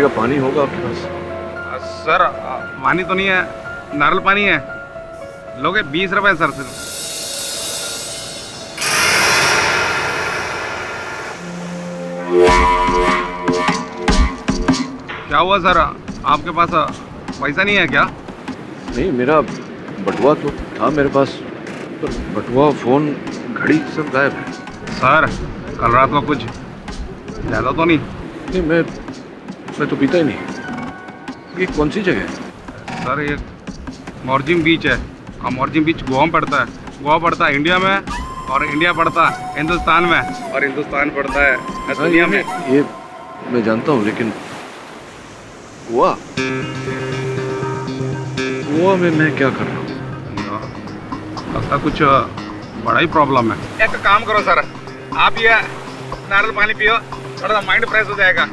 का पानी होगा आपके पास? सर पानी तो नहीं है, नारियल पानी है। लोगे 20 रुपए सर। क्या हुआ सर, आपके पास पैसा नहीं है क्या? नहीं, मेरा बटुआ तो था मेरे पास, पर बटुआ, फोन, घड़ी सब गायब है। सर कल रात को कुछ ज़्यादा तो नहीं? नहीं, मैं तो पीता ही नहीं। ये कौन सी जगह है? सर ये मोरजिम बीच है। और मोरजिम बीच गोवा में पड़ता है। गोवा पड़ता है इंडिया में, और इंडिया पड़ता है हिंदुस्तान में, और हिंदुस्तान पड़ता है दुनिया में। ये मैं जानता हूँ, लेकिन गोवा में मैं क्या कर रहा हूँ? लगता कुछ बड़ा ही प्रॉब्लम है। एक काम करो सर, आप ये नारियल पानी पियो, थोड़ा सा माइंड फ्रेश हो जाएगा।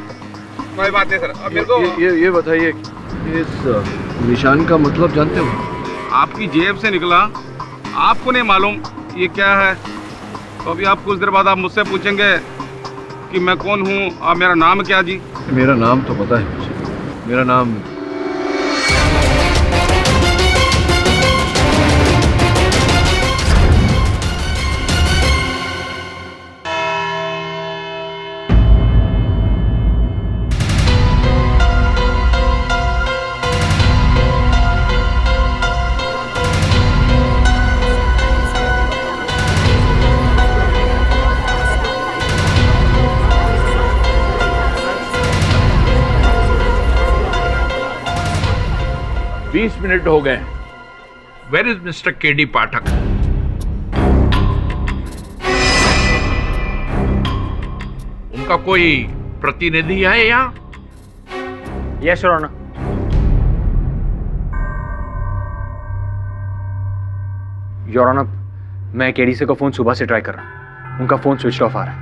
कोई बात नहीं सर। अब मेरे को ये बताइए, इस निशान का मतलब जानते हो? आपकी जेब से निकला, आपको नहीं मालूम ये क्या है? तो अभी आप कुछ देर बाद आप मुझसे पूछेंगे कि मैं कौन हूँ और मेरा नाम क्या जी? मेरा नाम तो पता है मुझे। मेरा नाम मिनट हो गए। Where is mister KD Pathak? उनका कोई प्रतिनिधि है यहाँ? Yes your honour. Your honour, मैं केडी को फोन सुबह से ट्राई कर रहा हूं। उनका फोन स्विच ऑफ आ रहा है।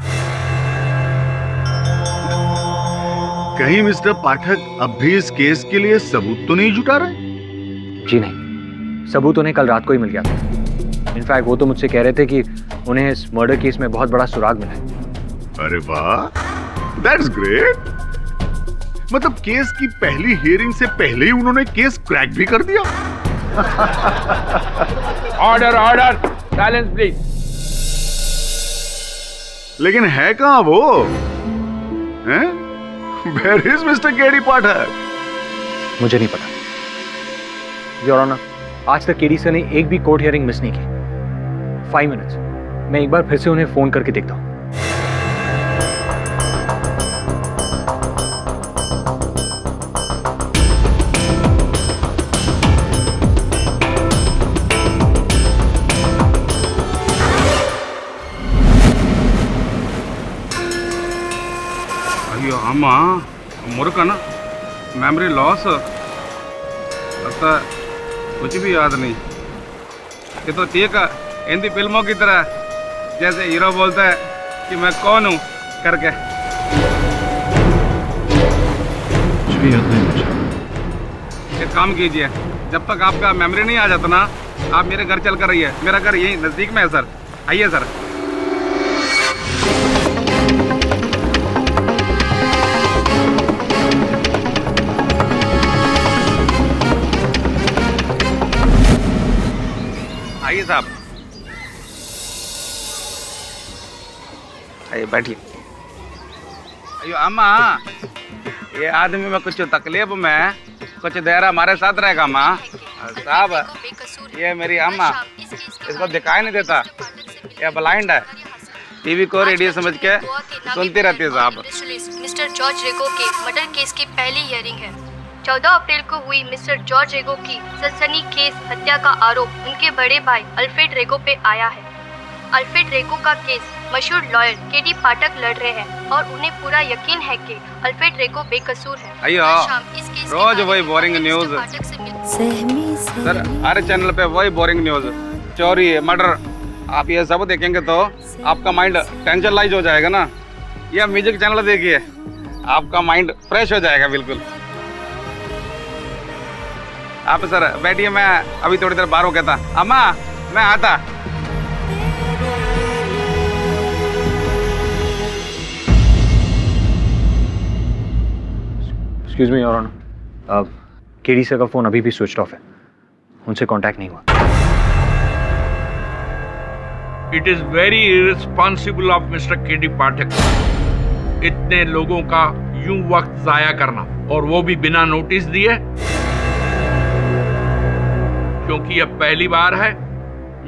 कहीं मिस्टर पाठक अब भी इस केस के लिए सबूत तो नहीं जुटा रहे? जी नहीं, सबूत उन्हें कल रात को ही मिल गया था। इनफैक्ट वो तो मुझसे कह रहे थे कि उन्हें इस मर्डर केस में बहुत बड़ा सुराग मिला है। अरे वाह, दैट्स ग्रेट। मतलब केस की पहली हियरिंग से पहले ही उन्होंने केस क्रैक भी कर दिया। Order order, silence please. लेकिन है कहां वो? हैं? Where is Mr. केडी पाठक? मुझे नहीं पता योर ऑनर। आज तक केडी सर ने एक भी कोर्ट हियरिंग मिस नहीं की। 5 मिनट्स, मैं एक बार फिर से उन्हें फोन करके देखता हूं। अयो अम्मा मुर्कन, मेमोरी लॉस, लगता है कुछ भी याद नहीं। ये तो ठीक है, हिंदी फिल्मों की तरह, जैसे हीरो बोलता है कि मैं कौन हूँ करके। कुछ भी याद नहीं मुझे। एक काम कीजिए, जब तक आपका मेमोरी नहीं आ जाता ना, आप मेरे घर चल कर रहिए। मेरा घर यही नज़दीक में है सर, आइए सर। आइए साहब, आइए बैठिए। अयो अम्मा, ये आदमी में कुछ तकलीफ में कुछ देर हमारे साथ रहेगा अम्मा। साहब, ये मेरी अम्मा, इसको दिखाई नहीं देता, ये ब्लाइंड है। टीवी को रेडियो समझ के सुनती रहती है साहब। मिस्टर जॉर्ज रेगो के मर्डर केस की पहली हियरिंग है। 14 अप्रैल को हुई मिस्टर जॉर्ज रेगो की सनसनीखेज हत्या का आरोप उनके बड़े भाई अल्फ्रेड रेगो पे आया है। अल्फ्रेड रेगो का केस मशहूर लॉयर केडी पाठक लड़ रहे हैं और उन्हें पूरा यकीन है कि अल्फ्रेड रेगो बेकसूर है। अयो, रोज वही बोरिंग न्यूज सर, हर चैनल पे वही बोरिंग न्यूज, चोरी, मर्डर। आप ये सब देखेंगे तो आपका माइंड टेंशन लाइज हो जाएगा ना। ये म्यूजिक चैनल देखिए, आपका माइंड फ्रेश हो जाएगा बिल्कुल। आप सर बैठिए, मैं अभी थोड़ी देर बाहर हो गया था। अम्मा मैं आता। Excuse me your honour, KD sir का फ़ोन अभी भी स्विच ऑफ है, उनसे कांटेक्ट नहीं हुआ। It is very irresponsible of mister KD Pathak इतने लोगों का यूं वक्त जाया करना, और वो भी बिना नोटिस दिए। क्योंकि अब पहली बार है,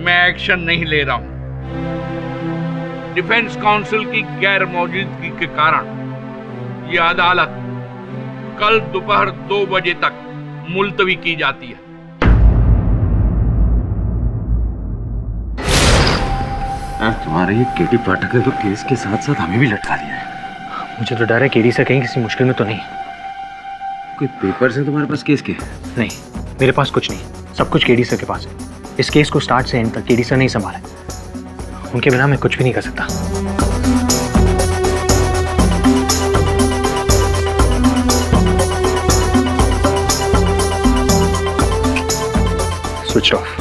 मैं एक्शन नहीं ले रहा हूं। डिफेंस काउंसिल की गैर मौजूदगी के कारण ये अदालत कल दोपहर 2 बजे तक मुलतवी की जाती है। तुम्हारे ये केडी पाठक ने तो केस के साथ साथ हमें भी लटका दिया है। मुझे तो डर है केडी सर कहीं किसी मुश्किल में तो नहीं। कोई पेपर्स है तुम्हारे पास केस के? नहीं, मेरे पास कुछ नहीं, सब कुछ केडी सर के पास है। इस केस को स्टार्ट से एंड तक केडी सर नहीं संभाला, उनके बिना मैं कुछ भी नहीं कर सकता। Switch off.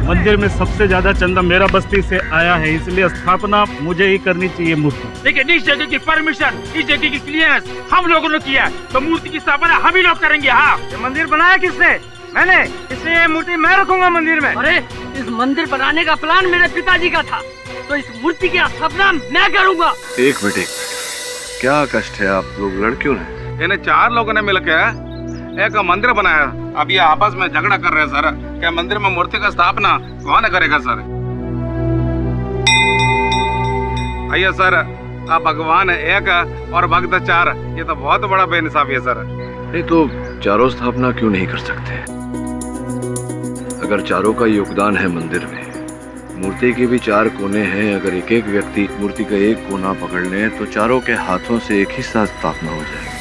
मंदिर में सबसे ज्यादा चंदा मेरा बस्ती से आया है, इसलिए स्थापना मुझे ही करनी चाहिए मूर्ति। लेकिन इस जगह की परमिशन, इस जगह की क्लियरेंस हम लोगों ने किया, तो मूर्ति की स्थापना हम ही लोग करेंगे। हाँ, ये मंदिर बनाया किसने? मैंने, इसलिए ये मूर्ति मैं रखूंगा मंदिर में। अरे इस मंदिर बनाने का प्लान मेरे पिताजी का था, तो इस मूर्ति की स्थापना मैं करूंगा। एक मिनट, क्या कष्ट है आप लोग लड़कियों ने? इन्हें 4 लोगों ने मिलकर एक मंदिर बनाया। अब ये आपस में झगड़ा कर रहे हैं सर, क्या मंदिर में मूर्ति का स्थापना कौन करेगा सर? भैया सर, आप भगवान एक और भक्त 4, ये तो बहुत बड़ा बेइंसाफी है सर। नहीं तो चारों स्थापना क्यों नहीं कर सकते? अगर चारों का योगदान है मंदिर में, मूर्ति के भी 4 कोने हैं, अगर एक एक व्यक्ति मूर्ति का एक कोना पकड़ ले तो चारों के हाथों से एक ही साथ स्थापना हो जाएगी।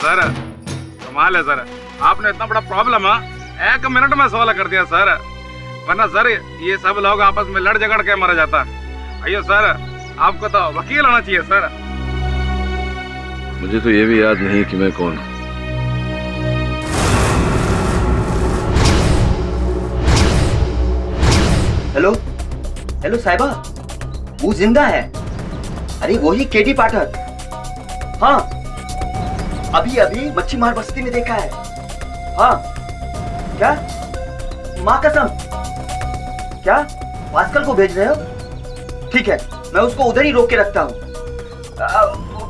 सर कमाल है सर, आपने इतना बड़ा प्रॉब्लम 1 मिनट में सॉल्व कर दिया सर, वरना सर ये सब लोग आपस में लड़ झगड़ के मर जाता। अयो सर, आपको तो वकील होना चाहिए सर। मुझे तो ये भी याद नहीं कि मैं कौन हूँ। हेलो हेलो साहिबा, वो जिंदा है? अरे वही केडी पाठक। हाँ, अभी अभी मच्छी मार बस्ती में देखा है। हाँ, क्या? माँ कसम, क्या पास्कल को भेज रहे हो? ठीक है, मैं उसको उधर ही रोक के रखता हूँ।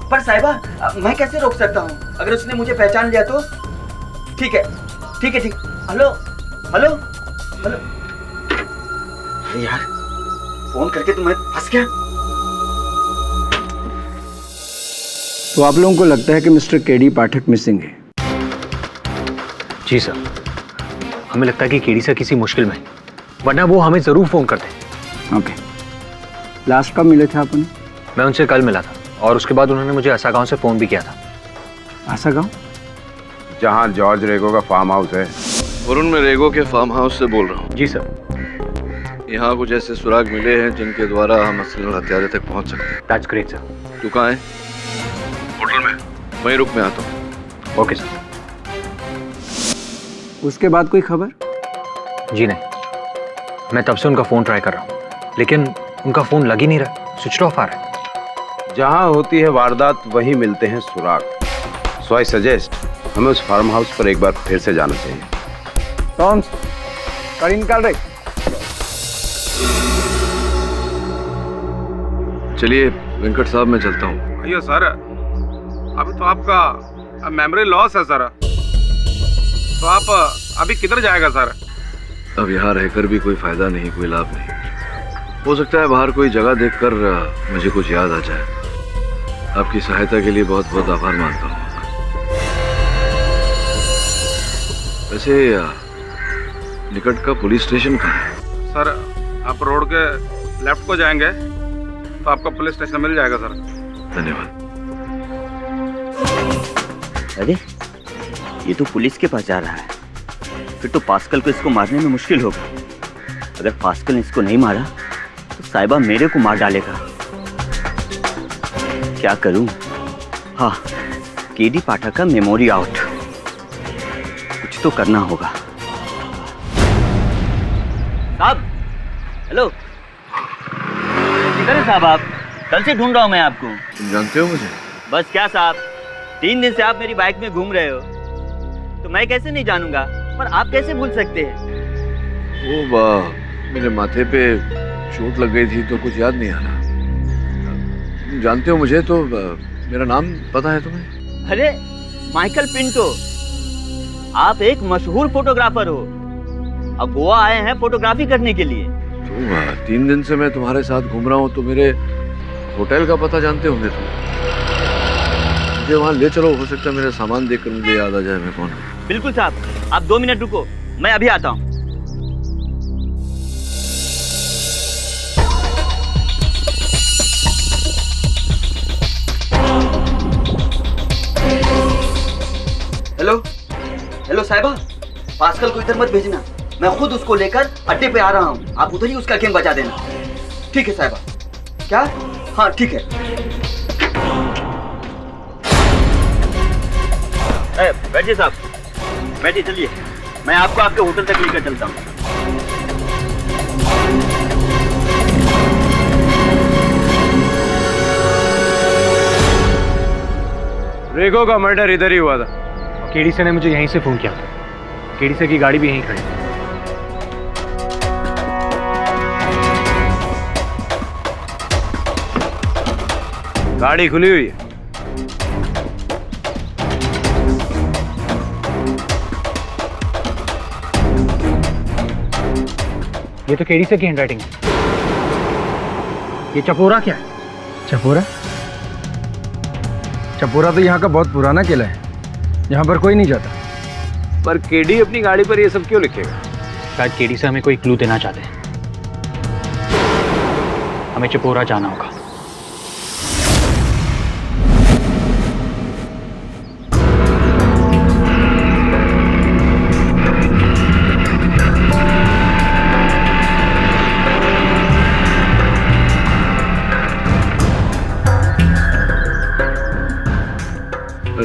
पर साहिबा, मैं कैसे रोक सकता हूँ? अगर उसने मुझे पहचान लिया तो? ठीक है, ठीक है, ठीक। हेलो हेलो हेलो, यार फोन करके तो मैं फंस गया। तो आप लोगों को लगता है कि मिस्टर केडी पाठक मिसिंग है? जी सर, हमें लगता है कि केडी सर किसी मुश्किल में, वरना वो हमें जरूर फोन करते। ओके, लास्ट कब मिले थे आप उन्हें? मैं उनसे कल मिला था, और उसके बाद उन्होंने मुझे आसा गांव से फोन भी किया था। आसा गांव? जहाँ जॉर्ज रेगो का फार्म हाउस है। वरुण, मैं रेगो के फार्म हाउस से बोल रहा हूँ। जी सर। यहाँ कुछ ऐसे सुराग मिले हैं जिनके द्वारा हम असली हत्यारे तक पहुँच सकते हैं। That's great sir. तू कहाँ है? होटल में। वहीं रुक, मैं आता हूँ। Okay sir. उसके बाद कोई खबर? जी नहीं, मैं तब से उनका फोन ट्राई कर रहा हूँ, लेकिन उनका फोन लग ही नहीं रहा। स्विच ऑफ आ रहा है। जहाँ होती है वारदात वहीं मिलते हैं सुराग। सो आई सजेस्ट हमें उस फार्म हाउस पर एक बार फिर से जाना चाहिए। टॉम्स, गाड़ी निकाल रहे। चलिए वेंकट साहब, मैं चलता हूँ। अयो सर, अभी तो आपका मेमोरी लॉस है सर, तो आप अभी किधर जाएगा सर? अब यहाँ रहकर भी कोई फायदा नहीं, कोई लाभ नहीं। हो सकता है बाहर कोई जगह देखकर मुझे कुछ याद आ जाए। आपकी सहायता के लिए बहुत बहुत आभार मानता हूँ। वैसे निकट का पुलिस स्टेशन कहाँ है? सर आप रोड के लेफ्ट को जाएंगे तो आपका पुलिस स्टेशन मिल जाएगा सर। धन्यवाद। अरे ये तो पुलिस के पास जा रहा है, फिर तो पास्कल को इसको मारने में मुश्किल होगा। अगर पास्कल ने इसको नहीं मारा तो साहिबा मेरे को मार डालेगा। क्या करूं? हाँ, केडी पाठक का मेमोरी आउट, कुछ तो करना होगा। साहब, हेलो, किधर है साहब आप? कल से ढूंढ रहा हूं मैं आपको। तुम जानते हो मुझे? बस क्या साहब, 3 दिन से आप मेरी बाइक में घूम रहे हो, तो मैं कैसे नहीं जानूंगा, पर आप कैसे भूल सकते हैं? वो मेरे माथे पे चोट लग गई थी तो कुछ याद नहीं आ रहा। तुम जानते हो मुझे तो मेरा नाम पता है तुम्हें? अरे माइकल पिंटो, आप एक मशहूर फोटोग्राफर हो, अब गोवा आए हैं फोटोग्राफी करने के लिए। तो 3 दिन से मैं तुम्हारे साथ घूम रहा हूँ तो मेरे होटल का पता जानते होंगे तुम। मुझे वहाँ ले चलो, हो सकता है मेरा सामान देखकर मुझे याद आ जाए मैं कौन हूँ। बिल्कुल साहब, आप 2 मिनट रुको, मैं अभी आता हूँ। हेलो हेलो साहिबा, पास्कल को इधर मत भेजना, मैं खुद उसको लेकर अड्डे पे आ रहा हूँ, आप उधर ही उसका गेम बजा देना। ठीक है साहिबा। क्या? हाँ ठीक है। बैठिए साहब, बैठिए, चलिए मैं आपको आपके होटल तक लेकर चलता हूँ। रेगो का मर्डर इधर ही हुआ था। केडी से ने मुझे यहीं से फोन किया था। केडी से की गाड़ी भी यहीं खड़ी है। गाड़ी खुली हुई है। ये तो केडी से की हैंडराइटिंग है। ये चपोरा क्या है? चपोरा? चपोरा तो यहाँ का बहुत पुराना किला है, यहाँ पर कोई नहीं जाता। पर केडी अपनी गाड़ी पर ये सब क्यों लिखेगा? शायद केडी से हमें कोई क्लू देना चाहते हैं। हमें चपोरा जाना होगा।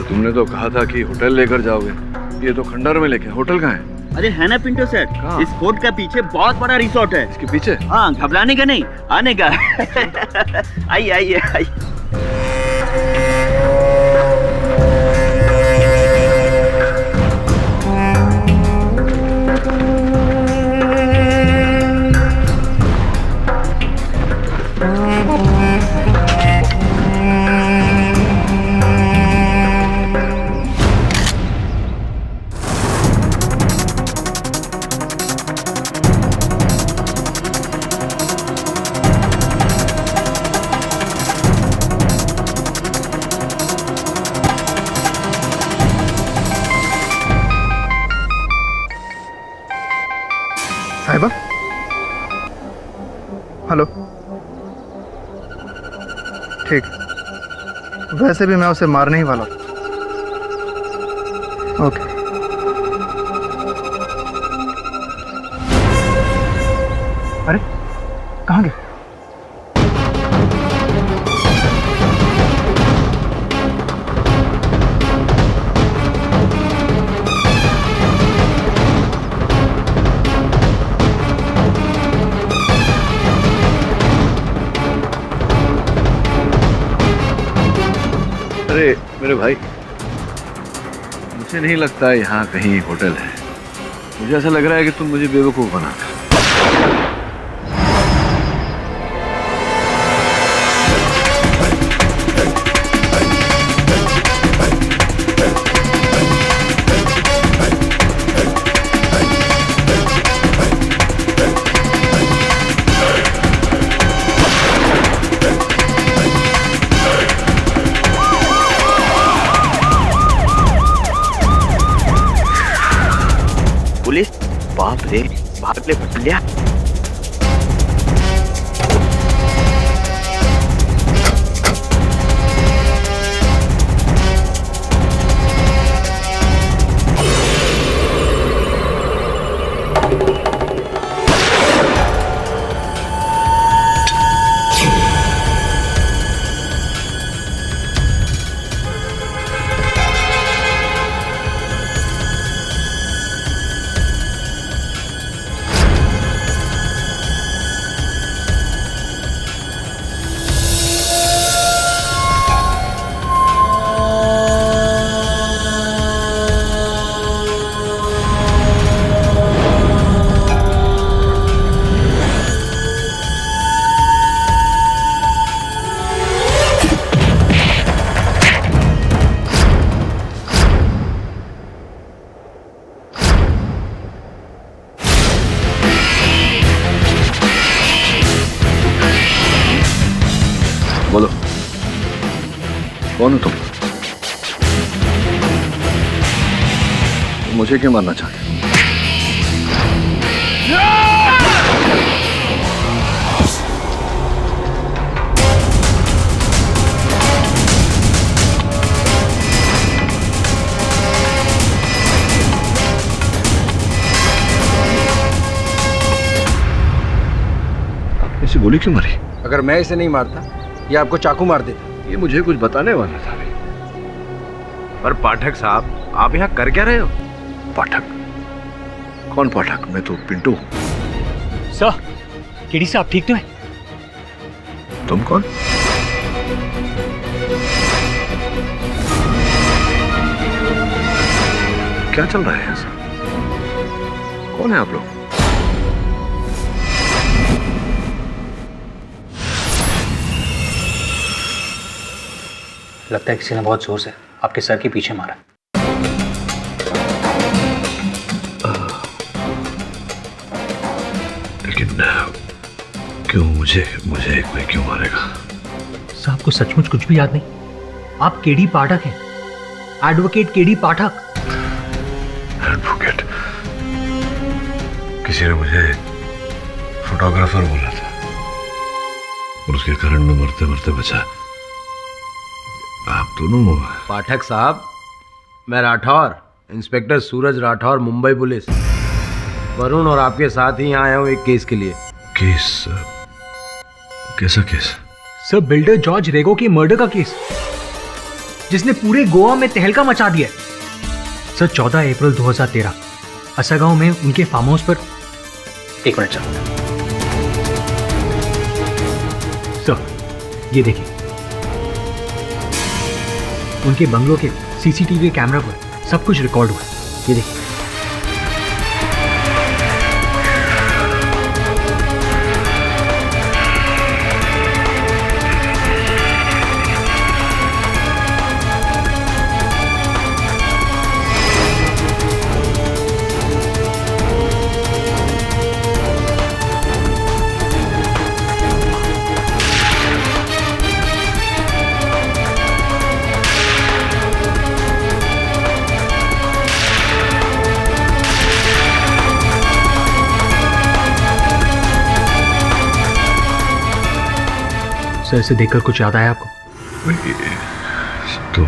तुमने तो कहा था कि होटल लेकर जाओगे, ये तो खंडर में लेके। होटल कहाँ है? अरे है ना पिंटो सर, इस फोर्ट का पीछे बहुत बड़ा रिसोर्ट है। इसके पीछे? हाँ, घबराने का नहीं, आने का। आइए आइए आइए। साहिबा, हेलो। ठीक, वैसे भी मैं उसे मारने ही वाला हूँ। ओके। अरे कहाँ गए? अरे भाई, मुझे नहीं लगता यहाँ कहीं होटल है। मुझे ऐसा लग रहा है कि तुम मुझे बेवकूफ बनाते हो। पुलिस, बाप रे, भाग ले भटलिया। बोलो, कौन हो तुम? मुझे क्यों मारना चाहते? इसे गोली क्यों मारी? अगर मैं इसे नहीं मारता, ये आपको चाकू मार देता। ये मुझे कुछ बताने वाला था। पर पाठक साहब, आप यहाँ कर क्या रहे हो? पाठक? कौन पाठक? मैं तो पिंटू हूँ। सर, केडी साहब ठीक तो है? तुम कौन? क्या चल रहा है ऐसा? कौन है आप लोग? लगता है किसी ने बहुत जोर से आपके सर के पीछे मारा। लेकिन क्यों? मुझे कोई क्यों मारेगा? सर, आपको सचमुच कुछ भी याद नहीं? आप केडी पाठक हैं, एडवोकेट केडी पाठक। एडवोकेट? किसी ने मुझे फोटोग्राफर बोला था और उसके कारण मैं मरते मरते बचा। आप दोनों? पाठक साहब, मैं राठौर, इंस्पेक्टर सूरज राठौर, मुंबई पुलिस। वरुण और आपके साथ ही यहाँ आया हूँ एक केस के लिए। केस? कैसा केस? सर, बिल्डर जॉर्ज रेगो की मर्डर का केस, जिसने पूरे गोवा में तहलका मचा दिया। सर, 14 अप्रैल 2013 असगांव में उनके फार्म हाउस पर। एक मिनट सर, ये देखिए, उनके बंगलों के सीसीटीवी कैमरा पर सब कुछ रिकॉर्ड हुआ। ये देखिए। सर, इसे देखकर कुछ याद आया आपको? तो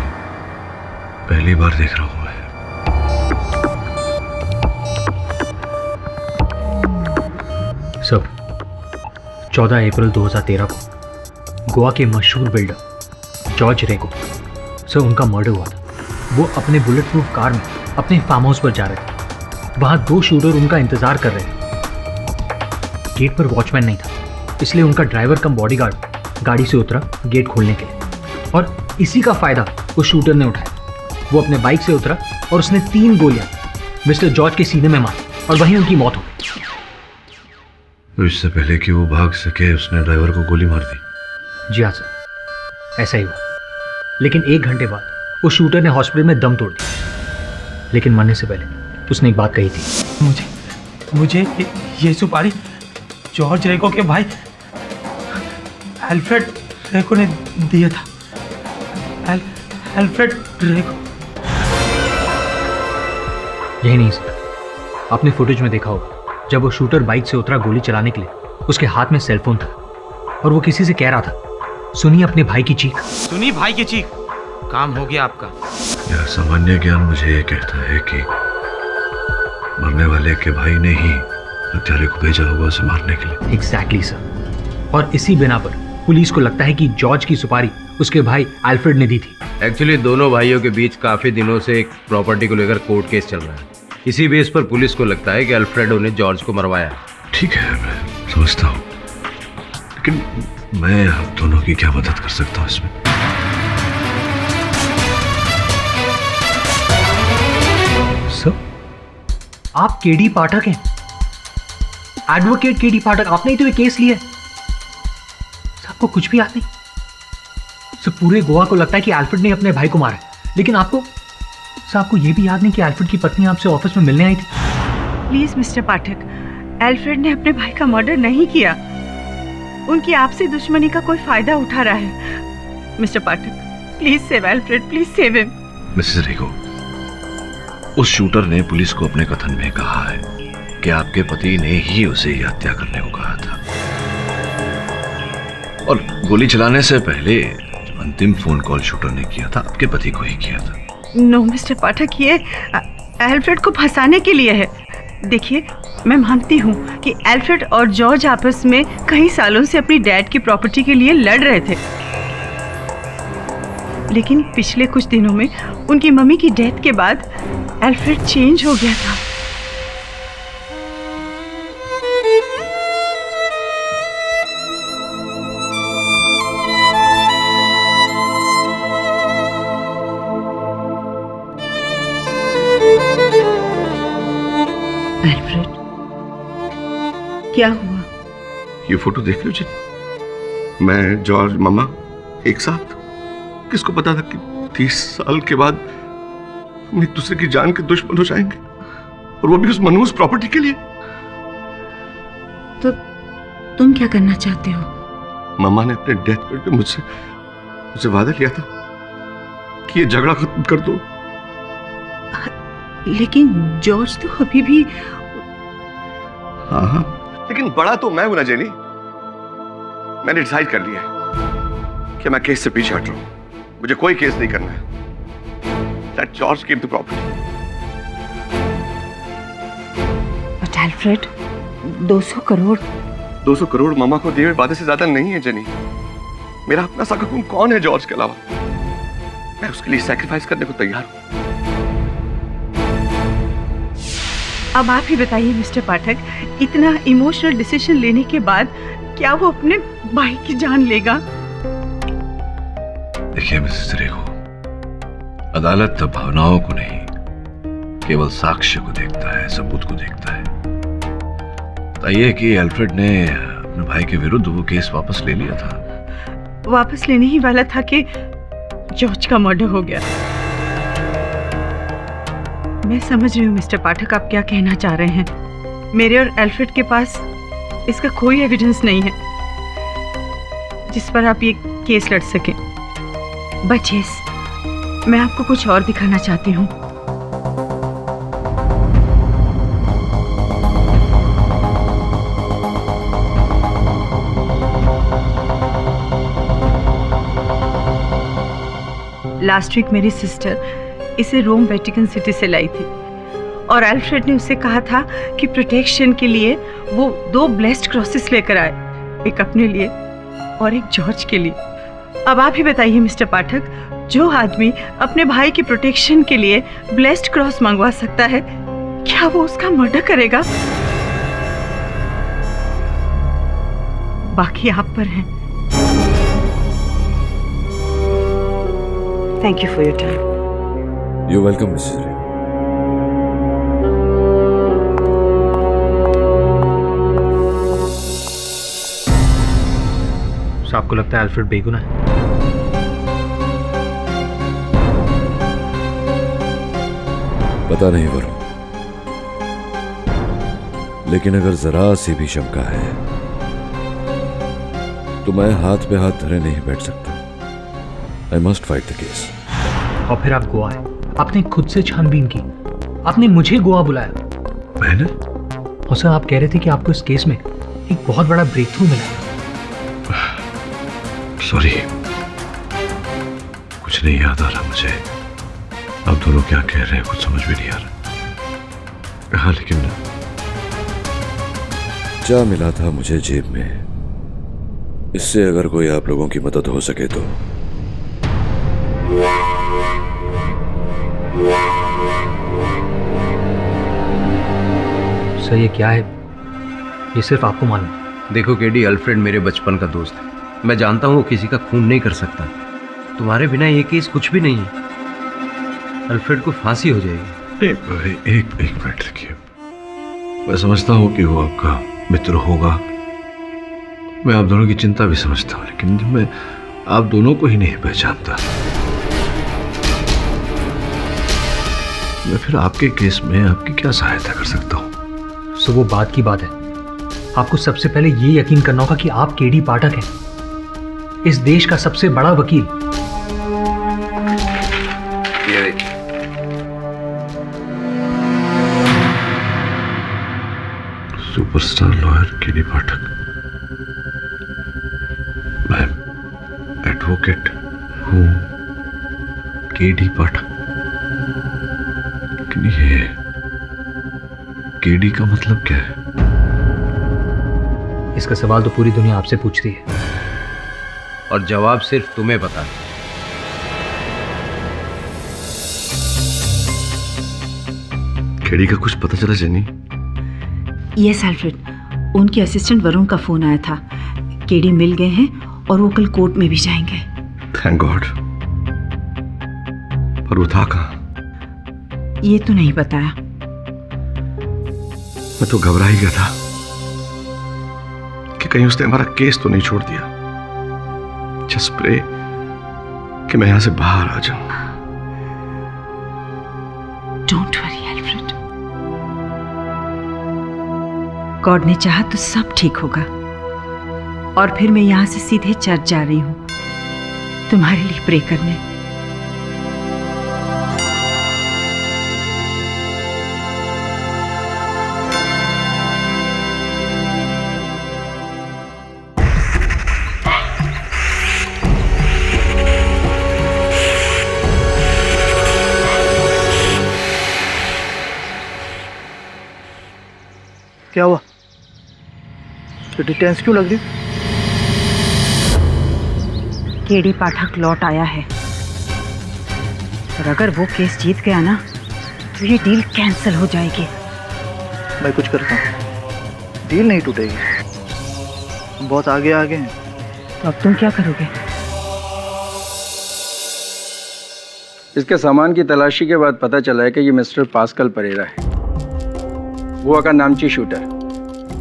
पहली बार देख रहा हूं मैं। सर, 14 अप्रैल 2013 को गोवा के मशहूर बिल्डर जॉर्ज रेगो, सर, उनका मर्डर हुआ था। वो अपने बुलेट प्रूफ कार में अपने फार्म हाउस पर जा रहे थे। वहां 2 शूटर उनका इंतजार कर रहे थे। गेट पर वॉचमैन नहीं था, इसलिए उनका ड्राइवर कम बॉडीगार्ड गाड़ी से उतरा गेट खोलने के लिए, और इसी का फायदा वो शूटर ने उठाया। वो अपने बाइक से उतरा और उसने 3 गोलियां मिस्टर जॉर्ज के सीने में मारी और वहीं उनकी मौत हो गई। तो इससे पहले कि वो भाग सके उसने ड्राइवर को गोली मार दी। जी हाँ सर, ऐसा ही हुआ। लेकिन 1 घंटे बाद उस शूटर ने हॉस्पिटल में दम तोड़ दिया। लेकिन मरने से पहले उसने एक बात कही थी। मुझे ये सुपारी जॉर्ज रेगो के भाई अल्फ्रेड रेगो ने दिया था। अल्फ्रेड रेगो। यही नहीं सर, आपने फुटेज में देखा होगा जब वो शूटर बाइक से उतरा गोली चलाने के लिए, उसके हाथ में सेलफोन था और वो किसी से कह रहा था, सुनिए अपने भाई की चीख। सुनी भाई की चीख, काम हो गया आपका। यह सामान्य ज्ञान मुझे ये कहता है कि मरने वाले के भाई ने ही हत्यारे को भेजा होगा उसे मारने के लिए। एग्जैक्टली सर, और इसी बिना पर पुलिस को लगता है कि जॉर्ज की सुपारी उसके भाई अल्फ्रेड ने दी थी। एक्चुअली दोनों भाइयों के बीच काफी दिनों से एक प्रॉपर्टी को लेकर कोर्ट केस चल रहा है। इसी बेस पर पुलिस को लगता है कि अल्फ्रेडो ने जॉर्ज को मरवाया। ठीक है, मैं समझता हूँ, लेकिन मैं आप दोनों की क्या मदद कर सकता हूँ इसमें? सर, आप केडी पाठक हैं, एडवोकेट केडी पाठक। आपने ही तो ये केस लिया है। आपको कुछ भी याद नहीं? सर, पूरे गोवा को लगता है कि अल्फ्रेड ने अपने भाई को मारा, लेकिन आपको ये भी याद नहीं कि अल्फ्रेड की पत्नी आपसे ऑफिस में मिलने आई थी। प्लीज मिस्टर पाठक, अल्फ्रेड ने अपने भाई का मर्डर नहीं किया। उनकी आपसी दुश्मनी का कोई फायदा उठा रहा है। Mister Pathak, please save Alfred, please save him. Mrs Rego, उस शूटर ने पुलिस को अपने कथन में कहा है कि आपके पति ने ही उसे ये हत्या करने को कहा था, और गोली चलाने से पहले अंतिम फोन कॉल शूटर ने किया था आपके पति को ही किया था। नो मिस्टर पाठक, ये अल्फ्रेड को फंसाने के लिए है। देखिए, मैं मानती हूँ कि अल्फ्रेड और जॉर्ज आपस में कई सालों से अपनी डैड की प्रॉपर्टी के लिए लड़ रहे थे, लेकिन पिछले कुछ दिनों में उनकी मम्मी की डेथ के बाद अल्फ्रेड चेंज हो गया था। अल्फ्रेड, क्या हुआ? ये फोटो देख लो जी, मैं जॉर्ज मम्मा एक साथ। किसको पता था कि 30 साल के बाद हम एक दूसरे की जान के दुश्मन हो जाएंगे, और वो भी उस मनहूस प्रॉपर्टी के लिए। तो तुम क्या करना चाहते हो? मम्मा ने अपने डेथ बेड पे मुझसे वादा किया था कि ये झगड़ा खत्म कर दो। लेकिन जॉर्ज तो अभी भी। हाँ, लेकिन बड़ा तो मैं हूं ना जेनी। मैंने डिसाइड कर लिया है कि मैं केस से पीछे हट रहा हूं। मुझे कोई केस नहीं करना है। That George gave the property. But Alfred, 200 crore. 200 crore मामा को दिए हुए वादे से ज्यादा नहीं है जेनी। मेरा अपना सगा खून कौन है जॉर्ज के अलावा? मैं उसके लिए सैक्रिफाइस करने को तैयार हूं। अब आप ही बताइए मिस्टर पाठक, इतना इमोशनल डिसीजन लेने के बाद क्या वो अपने भाई की जान लेगा? देखिए मिसेस रेगो, अदालत भावनाओं को नहीं, केवल साक्ष्य को देखता है, सबूत को देखता है। बताइए कि अल्फ्रेड ने अपने भाई के विरुद्ध वो केस वापस ले लिया था। वापस लेने ही वाला था कि जॉर्ज का मर्डर हो गया। मैं समझ रही हूँ मिस्टर पाठक आप क्या कहना चाह रहे हैं। मेरे और अल्फ्रेड के पास इसका कोई एविडेंस नहीं है जिस पर आप ये केस लड़ सकें। बट यस, मैं आपको कुछ और दिखाना चाहती हूँ। लास्ट वीक मेरी सिस्टर इसे रोम वेटिकन सिटी से लाई थी और अल्फ्रेड ने उसे कहा था कि प्रोटेक्शन के लिए वो 2 ब्लेस्ड क्रॉसेस लेकर आए, एक अपने लिए और एक जॉर्ज के लिए। अब आप ही बताइए मिस्टर पाठक, जो आदमी अपने भाई की प्रोटेक्शन के लिए ब्लेस्ड क्रॉस मंगवा सकता है, क्या वो उसका मर्डर करेगा? बाकी आप पर है। Thank you for your time. You're welcome, Mrs. Ray. सो आपको लगता है अल्फ्रेड बेगुनाह है? पता नहीं वरुण, लेकिन अगर जरा सी भी शंका है तो मैं हाथ पे हाथ धरे नहीं बैठ सकता। I must fight the case. और फिर आप गोवा है, आपने खुद से छानबीन की, आपने मुझे गोवा बुलाया। मैंने? और सर आप कह रहे थे कि आपको इस केस में एक बहुत बड़ा ब्रेक थ्रू मिला है। सॉरी, कुछ नहीं याद आ रहा मुझे। आप दोनों क्या कह रहे हैं कुछ समझ भी नहीं आ रहा। हाँ, लेकिन क्या मिला था मुझे जेब में, इससे अगर कोई आप लोगों की मदद हो सके तो। सर ये क्या है, ये सिर्फ आपको मालूम है। देखो केडी, अल्फ्रेड मेरे बचपन का दोस्त है। मैं जानता हूँ वो किसी का खून नहीं कर सकता। तुम्हारे बिना ये केस कुछ भी नहीं है। अल्फ्रेड को फांसी हो जाएगी। एक मिनट देखिए, मैं समझता हूँ कि वो आपका मित्र होगा, मैं आप दोनों की चिंता भी समझता हूँ, लेकिन मैं आप दोनों को ही नहीं पहचानता। मैं फिर आपके केस में आपकी क्या सहायता कर सकता हूँ? सो वो बात की बात है, आपको सबसे पहले ये यकीन करना होगा कि आप केडी पाठक हैं, इस देश का सबसे बड़ा वकील। सुपरस्टार लॉयर केडी पाठक। मैं एडवोकेट हूँ केडी पाठक। लेकिन ये केडी का मतलब क्या है? इसका सवाल तो पूरी दुनिया आपसे पूछती है और जवाब सिर्फ तुम्हें पता है। केडी का कुछ पता चला जेनी? यस अल्फ्रेड, उनके असिस्टेंट वरुण का फोन आया था। केडी मिल गए हैं और वो कल कोर्ट में भी जाएंगे। Thank God. पर वो था कहाँ? ये तो नहीं बताया। मैं तो घबरा ही गया था कि कहीं उसने हमारा केस तो नहीं छोड़ दिया। जस्ट प्रे कि मैं यहां से बाहर आ जाऊं। डोंट वरी अल्फ्रेड, गॉड ने चाहा तो सब ठीक होगा। और फिर मैं यहां से सीधे चर्च जा रही हूं तुम्हारे लिए प्रे करने। क्या हुआ? तो टेंस क्यों लग रही? केडी पाठक लौट आया है और अगर वो केस जीत गया ना तो ये डील कैंसिल हो जाएगी। मैं कुछ करता हूँ, डील नहीं टूटेगी। हम बहुत आगे आ गए हैं। तो अब तुम क्या करोगे? इसके सामान की तलाशी के बाद पता चला है कि ये मिस्टर पास्कल परेरा है, गोवा का नामची शूटर।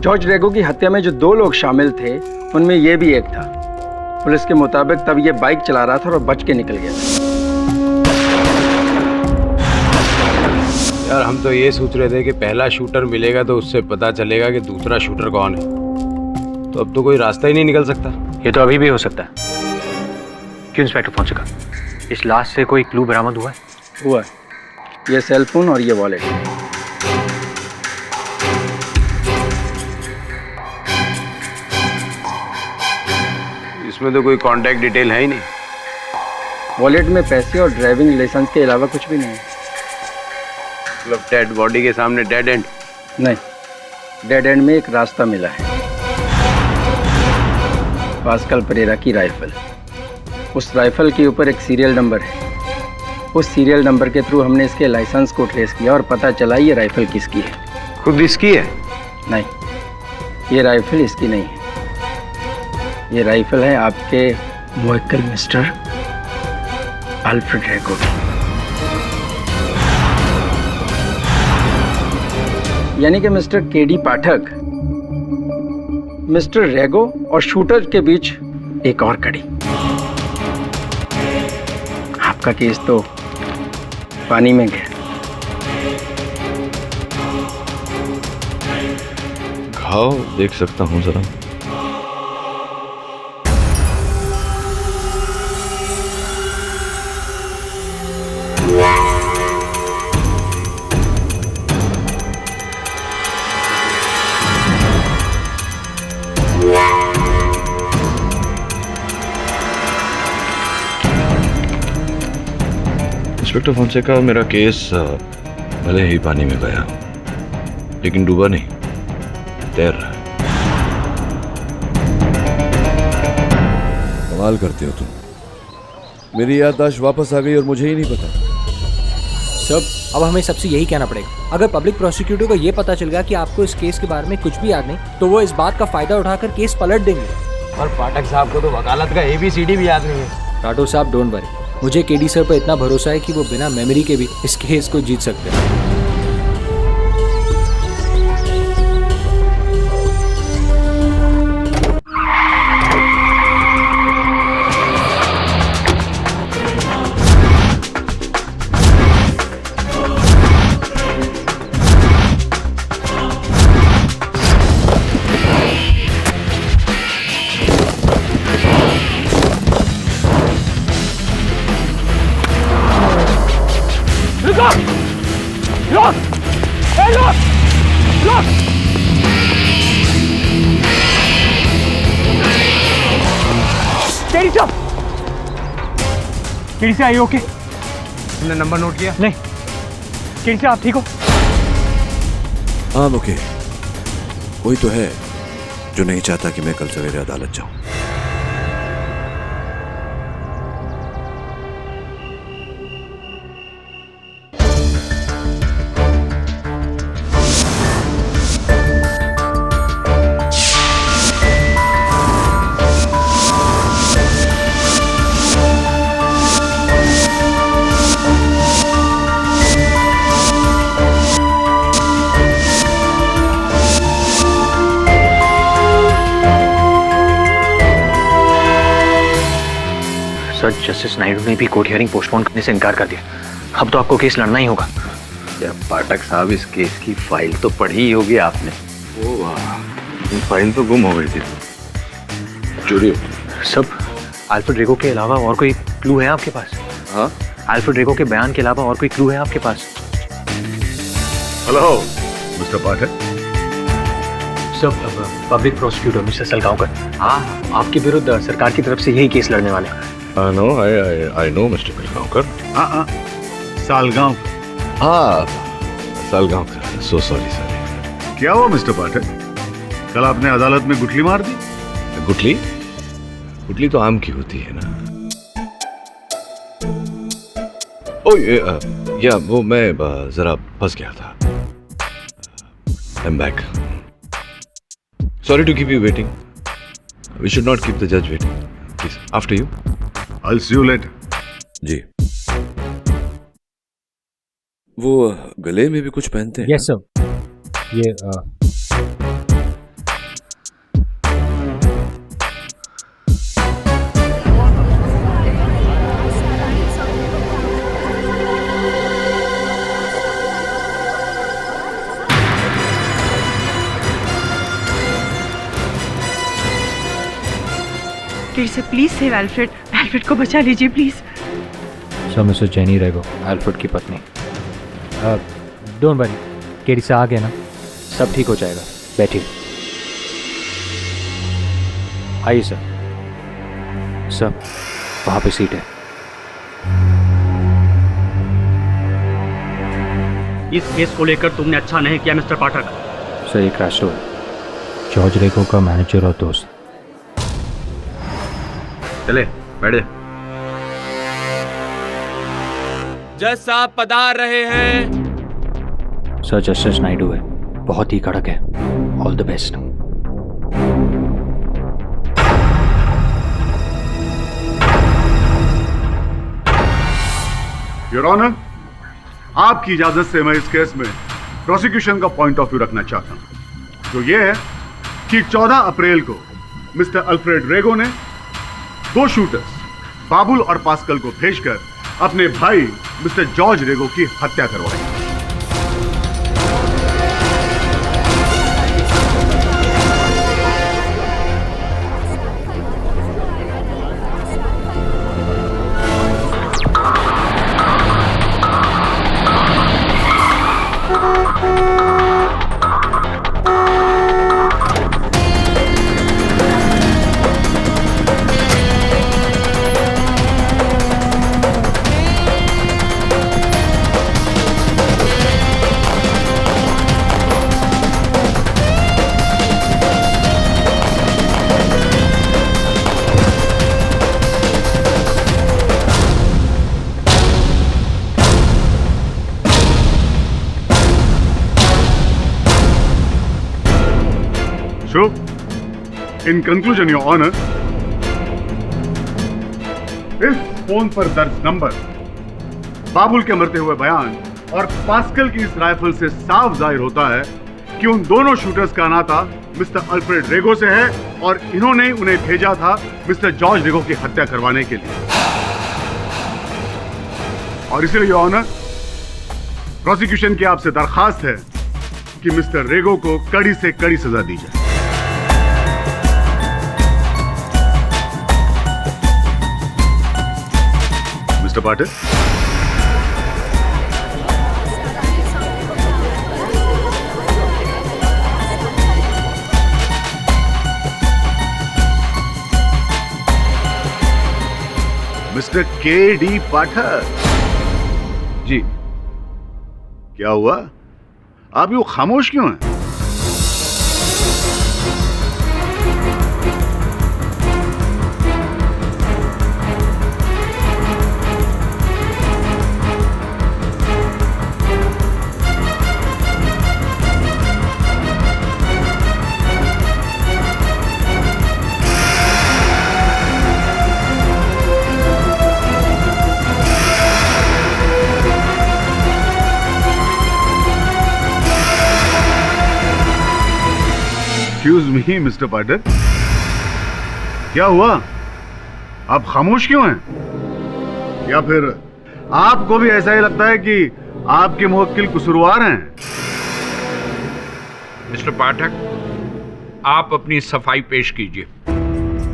जॉर्ज रेगो की हत्या में जो 2 लोग शामिल थे उनमें ये भी एक था। पुलिस के मुताबिक तब ये बाइक चला रहा था और बच के निकल गया। यार हम तो ये सोच रहे थे कि पहला शूटर मिलेगा तो उससे पता चलेगा कि दूसरा शूटर कौन है। तो अब तो कोई रास्ता ही नहीं निकल सकता। ये तो अभी भी हो सकता है। क्यों इंस्पेक्टर फोंसेका, इस लाश से कोई क्लू बरामद हुआ है? हुआ है, ये सेलफोन और ये वॉलेट। इसमें तो कोई कांटेक्ट डिटेल है ही नहीं। वॉलेट में पैसे और ड्राइविंग लाइसेंस के अलावा कुछ भी नहीं है। मतलब डेड बॉडी के सामने डेड एंड? नहीं, डेड एंड में एक रास्ता मिला है। पास्कल परेरा की राइफल, उस राइफल के ऊपर एक सीरियल नंबर है। उस सीरियल नंबर के थ्रू हमने इसके लाइसेंस को ट्रेस किया और पता चला ये राइफल किसकी है। खुद इसकी है? नहीं, ये राइफल इसकी नहीं है। ये राइफल है आपके मुवक्किल मिस्टर अल्फ्रेड रेगो। यानी कि मिस्टर केडी पाठक मिस्टर रेगो और शूटर के बीच एक और कड़ी। आपका केस तो पानी में गया। घाव देख सकता हूँ जरा? इंस्पेक्टर फोंसेका, मेरा केस भले ही पानी में गया लेकिन डूबा नहीं, तैर रहा है। कमाल करते हो तुम। मेरी याददाश्त वापस आ गई और मुझे ही नहीं पता। सब अब हमें सबसे यही कहना पड़ेगा, अगर पब्लिक प्रोसिक्यूटर को ये पता चल गया कि आपको इस केस के बारे में कुछ भी याद नहीं तो वो इस बात का फायदा उठाकर केस पलट देंगे। और पाठक साहब को तो वकालत का ABCD भी याद नहीं है। राठौर साहब डोंट वरी, मुझे केडी सर पर इतना भरोसा है कि वो बिना मेमोरी के भी इस केस को जीत सकते हैं। केडी से आई ओके? तुमने नंबर नोट किया? नहीं। केडी से आप ठीक हो? हाँ ओके, कोई तो है जो नहीं चाहता कि मैं कल सवेरे अदालत जाऊं। सर, जस्टिस नायडू ने भी कोर्ट हियरिंग पोस्टपोन करने से इनकार कर दिया। अब तो आपको केस लड़ना ही होगा। क्या पाठक साहब, इस केस की फाइल तो पढ़ी ही होगी आपने। ओ वाह, फाइल तो गुम हो गई थी, चोरी हो। सब अल्फ्रेड रेगो के अलावा और कोई क्लू है आपके पास? हाँ, अल्फ्रेड रेगो के बयान के अलावा और कोई क्लू है आपके पास? हेलो मिस्टर पाठक। सब पब्लिक प्रोसिक्यूटर मिस्टर सलगांवकर, हाँ आपके विरुद्ध सरकार की तरफ से यही केस लड़ने वाले हैं। No I know mister Salgaonkar. Salgaon. हाँ सलगांवकर, सो सॉरी सर। क्या हुआ मिस्टर पाठक? कल आपने अदालत में गुठली मार दी। गुठली? गुठली तो आम की होती है ना। ओ या वो मैं जरा फंस गया था। I am back. Sorry to keep you waiting. We should not keep the judge waiting. Please, after you. I'll see you later. जी। वो गले में भी कुछ पहनते हैं? Yes sir. ये KD sir please save Alfred. Alfred को बचा लीजिए please. Sir, Mrs jenny Rego, Alfred की पत्नी। डोंट वरी, केडी से आ गया ना, सब ठीक हो जाएगा। बैठिए। आइए सर। सर, वहाँ पे सीट है। इस केस को लेकर तुमने अच्छा नहीं किया मिस्टर पाठक। सर, एक रास्टो है, जॉर्ज रेगो का मैनेजर और दोस्त। चले बैठे। जज साहब पधार रहे हैं। सर, जस्टिस नायडू है, बहुत ही कड़क है। All the best. Your honour, आपकी इजाजत से मैं इस केस में प्रोसिक्यूशन का पॉइंट ऑफ व्यू रखना चाहता हूं, जो ये है कि 14 अप्रैल को मिस्टर अल्फ्रेड रेगो ने 2 शूटर्स बाबुल और पास्कल को भेजकर अपने भाई मिस्टर जॉर्ज रेगो की हत्या करवाई। So, in conclusion, Your Honor, इस फोन पर दर्ज नंबर, बाबुल के मरते हुए बयान और पास्कल की इस राइफल से साफ जाहिर होता है कि उन दोनों शूटर्स का नाता मिस्टर अल्फ्रेड रेगो से है और इन्होंने उन्हें भेजा था मिस्टर जॉर्ज रेगो की हत्या करवाने के लिए। और इसलिए योर ऑनर, प्रोसिक्यूशन की आपसे दरखास्त है कि मिस्टर रेगो को कड़ी से कड़ी सजा दी जाए। Mister Patil, mister KD. पाठक जी। क्या हुआ? आप यूं खामोश क्यों हैं? Excuse me, मिस्टर पाटिल, क्या हुआ? आप खामोश क्यों हैं? या फिर आपको भी ऐसा ही लगता है कि आपके मुवक्किल कसूरवार हैं? मिस्टर पाठक, आप अपनी सफाई पेश कीजिए।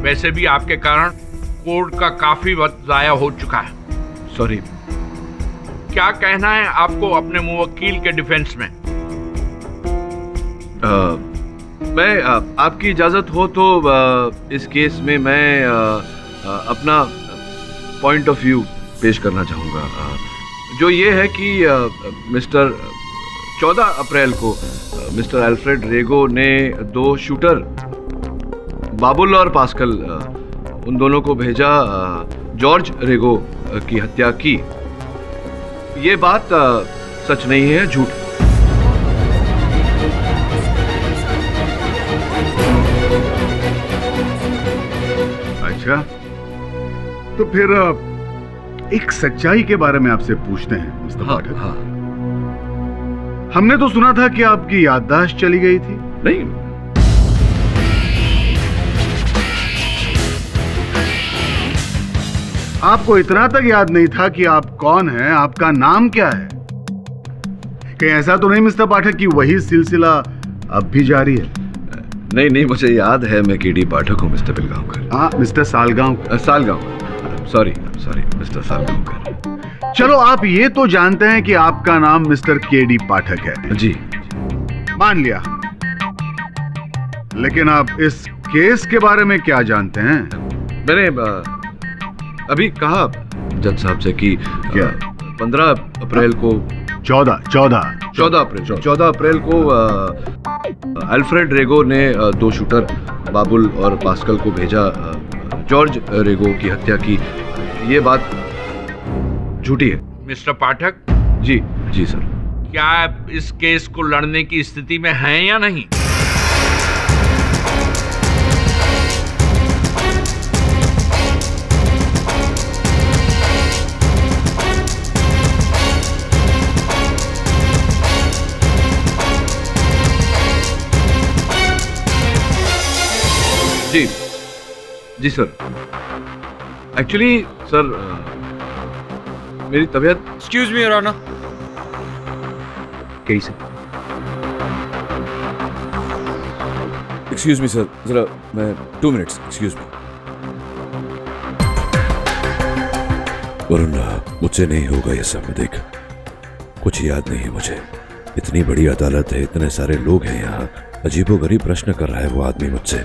वैसे भी आपके कारण कोर्ट का काफी वक्त जाया हो चुका है। सॉरी। क्या कहना है आपको अपने मुवक्किल के डिफेंस में? मैं आपकी इजाज़त हो तो इस केस में मैं अपना पॉइंट ऑफ व्यू पेश करना चाहूँगा, जो ये है कि मिस्टर 14 अप्रैल को मिस्टर अल्फ्रेड रेगो ने 2 शूटर बाबुल और पास्कल उन दोनों को भेजा जॉर्ज रेगो की हत्या की। ये बात सच नहीं है, झूठ है। अच्छा, तो फिर एक सच्चाई के बारे में आपसे पूछते हैं मिस्टर पाठक। हाँ। हमने तो सुना था कि आपकी याददाश्त चली गई थी। नहीं, आपको इतना तक याद नहीं था कि आप कौन हैं, आपका नाम क्या है? कहीं ऐसा तो नहीं मिस्टर पाठक कि वही सिलसिला अब भी जारी है? नहीं, मुझे याद है, मैं के.डी. पाठक हूँ मिस्टर बिलगांवकर। हाँ, mister Salgaon. Sorry mister Salgaocar. चलो, आप ये तो जानते हैं कि आपका नाम मिस्टर के.डी. पाठक है। जी। मान लिया, लेकिन आप इस केस के बारे में क्या जानते हैं? मैंने अभी कहा जज साहब से कि क्या 15 अप्रैल को 14 अप्रैल को अल्फ्रेड रेगो ने 2 शूटर बाबुल और पास्कल को भेजा जॉर्ज रेगो की हत्या की। ये बात झूठी है। मिस्टर पाठक। जी सर। क्या आप इस केस को लड़ने की स्थिति में हैं या नहीं? जी जी सर। एक्चुअली सर मेरी तबीयत। Excuse me your honour. KD sir. Excuse me sir, जरा मैं 2 मिनट्स। Excuse me. वरुण, मुझसे नहीं होगा ये सब। देख, कुछ याद नहीं है मुझे। इतनी बड़ी अदालत है, इतने सारे लोग हैं यहाँ। अजीबोगरीब प्रश्न कर रहा है वो आदमी मुझसे।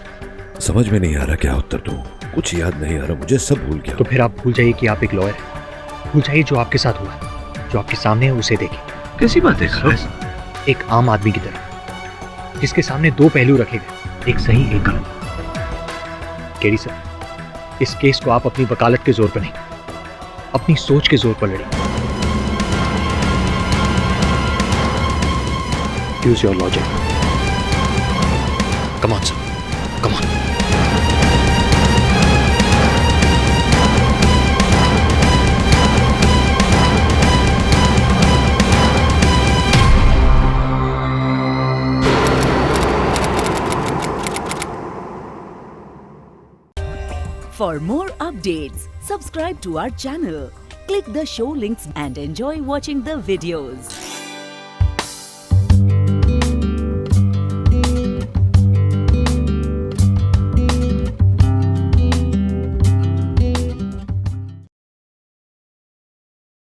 समझ में नहीं आ रहा क्या उत्तर दूं। कुछ याद नहीं आ रहा मुझे, सब भूल गया। तो फिर आप भूल जाइए कि आप एक लॉयर हैं। भूल जाइए जो आपके साथ हुआ है, जो आपके सामने है उसे देखें। कैसी बात है सर? एक आम आदमी की तरह, जिसके सामने 2 पहलू रखे गए, एक सही एक गलत। केडी सर, इस केस को आप अपनी वकालत के जोर पर नहीं, अपनी सोच के जोर पर लड़ें। Use your logic. Come on sir, come on. For more updates, subscribe to our channel, click the show links and enjoy watching the videos.